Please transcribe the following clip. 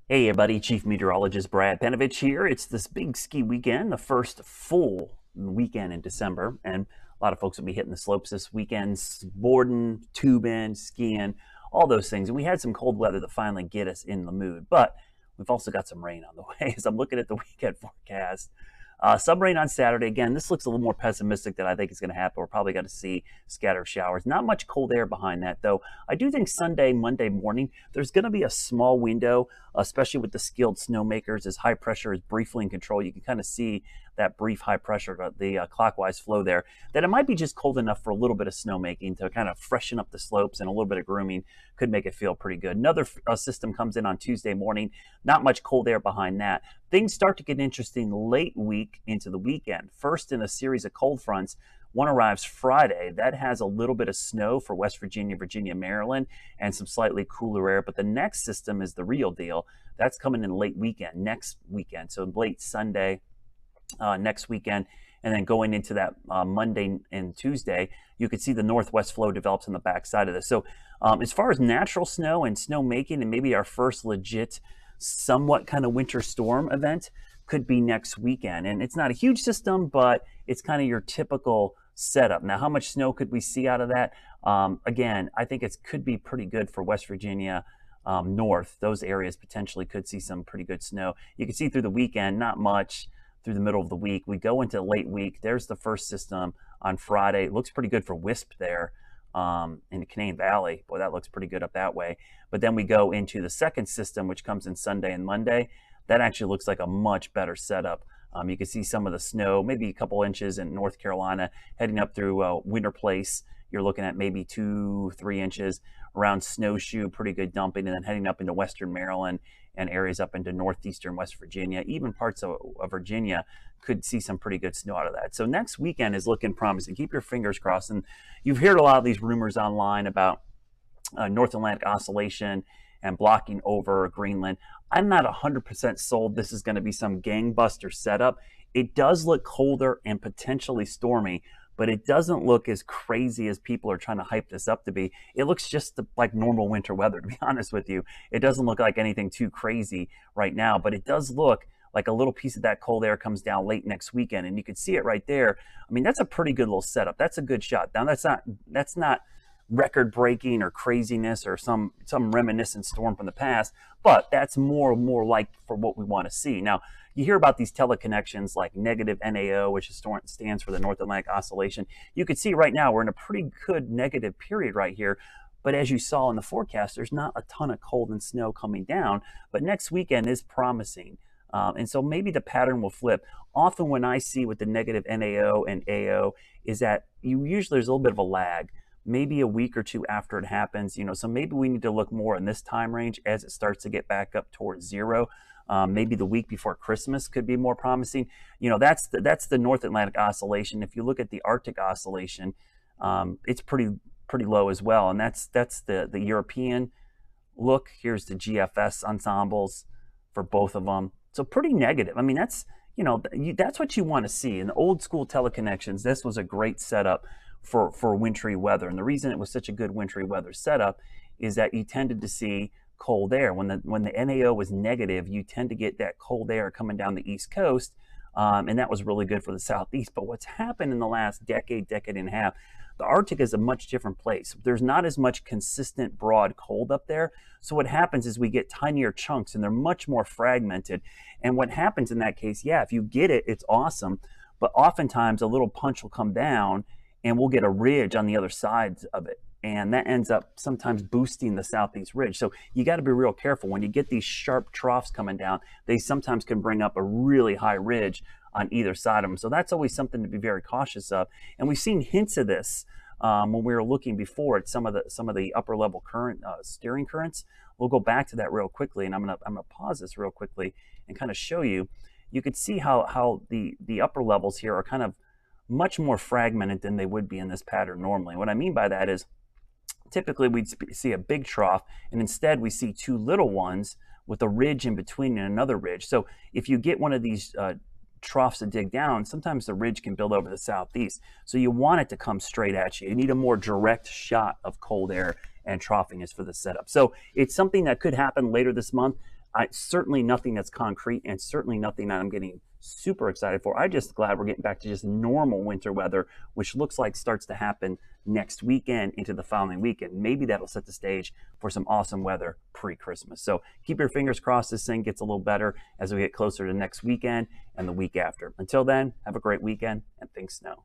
Hey everybody, Chief Meteorologist Brad Panovich here. It's this big ski weekend, the first full weekend in December, and a lot of folks will be hitting the slopes this weekend, boarding, tubing, skiing, all those things. And we had some cold weather to finally get us in the mood, but we've also got some rain on the way. As I'm looking at the weekend forecast, some rain on Saturday. Again, this looks a little more pessimistic than I think is going to happen. We're probably going to see scattered showers. Not much cold air behind that, though. I do think Sunday, Monday morning, there's going to be a small window, especially with the skilled snowmakers, as high pressure is briefly in control. You can kind of see that brief high pressure, the clockwise flow there, that it might be just cold enough for a little bit of snowmaking to kind of freshen up the slopes, and a little bit of grooming could make it feel pretty good. Another system comes in on Tuesday morning. Not much cold air behind that. Things start to get interesting late week into the weekend. First in a series of cold fronts, one arrives Friday. That has a little bit of snow for West Virginia, Virginia, Maryland, and some slightly cooler air. But the next system is the real deal. That's coming in late weekend, next weekend. So late Sunday, next weekend. And then going into that Monday and Tuesday, you could see the northwest flow develops on the backside of this. So as far as natural snow and snow making, and maybe our first legit somewhat kind of winter storm event could be next weekend. And it's not a huge system, but it's kind of your typical setup. Now, how much snow could we see out of that? Again, I think it could be pretty good for West Virginia, north. Those areas potentially could see some pretty good snow. You can see through the weekend, not much through the middle of the week. We go into late week. There's the first system on Friday. It looks pretty good for Wisp there in the Canadian Valley. Boy, that looks pretty good up that way. But then we go into the second system, which comes in Sunday and Monday. That actually looks like a much better setup. You can see some of the snow, maybe a couple inches in North Carolina, heading up through Winter Place. You're looking at maybe 2-3 inches around Snowshoe, pretty good dumping, and then heading up into Western Maryland and areas up into northeastern West Virginia. Even parts of Virginia could see some pretty good snow out of that. So next weekend is looking promising. Keep your fingers crossed. And you've heard a lot of these rumors online about North Atlantic oscillation and blocking over Greenland. I'm not 100% sold this is going to be some gangbuster setup. It does look colder and potentially stormy, but it doesn't look as crazy as people are trying to hype this up to be. It looks just like normal winter weather, to be honest with you. It doesn't look like anything too crazy right now, but it does look like a little piece of that cold air comes down late next weekend, and you can see it right there. I mean, that's a pretty good little setup. That's a good shot. Now, that's not record breaking or craziness or some reminiscent storm from the past, but that's more like for what we want to see. Now, you hear about these teleconnections like negative NAO, which stands for the North Atlantic Oscillation. You can see right now we're in a pretty good negative period right here. But as you saw in the forecast, there's not a ton of cold and snow coming down. But next weekend is promising. And so maybe the pattern will flip. Often when I see with the negative NAO and AO is that usually there's a little bit of a lag, maybe a week or two after it happens. So maybe we need to look more in this time range as it starts to get back up towards zero. Maybe the week before Christmas could be more promising. That's the North Atlantic Oscillation. If you look at the Arctic Oscillation, it's pretty low as well, and that's the European look. Here's the GFS ensembles for both of them. So pretty negative. I mean, that's what you want to see. In the old school teleconnections, this was a great setup for wintry weather. And the reason it was such a good wintry weather setup is that you tended to see cold air. When the NAO was negative, you tend to get that cold air coming down the East Coast, and that was really good for the Southeast. But what's happened in the last decade and a half, the Arctic is a much different place. There's not as much consistent broad cold up there. So what happens is we get tinier chunks, and they're much more fragmented. And what happens in that case, if you get it, it's awesome. But oftentimes a little punch will come down, and we'll get a ridge on the other side of it. And that ends up sometimes boosting the southeast ridge. So you got to be real careful. When you get these sharp troughs coming down, they sometimes can bring up a really high ridge on either side of them. So that's always something to be very cautious of. And we've seen hints of this when we were looking before at some of the upper level current steering currents. We'll go back to that real quickly, and I'm gonna pause this real quickly and kind of show you. You can see how the upper levels here are kind of much more fragmented than they would be in this pattern normally. What I mean by that is typically we'd see a big trough, and instead we see two little ones with a ridge in between and another ridge. So if you get one of these troughs to dig down, sometimes the ridge can build over the southeast. So you want it to come straight at you. You need a more direct shot of cold air and troughing is for the setup. So it's something that could happen later this month. certainly nothing that's concrete, and certainly nothing that I'm getting super excited for. I'm just glad we're getting back to just normal winter weather, which looks like starts to happen next weekend into the following weekend. Maybe that'll set the stage for some awesome weather pre-Christmas. So keep your fingers crossed this thing gets a little better as we get closer to next weekend and the week after. Until then, have a great weekend and think snow.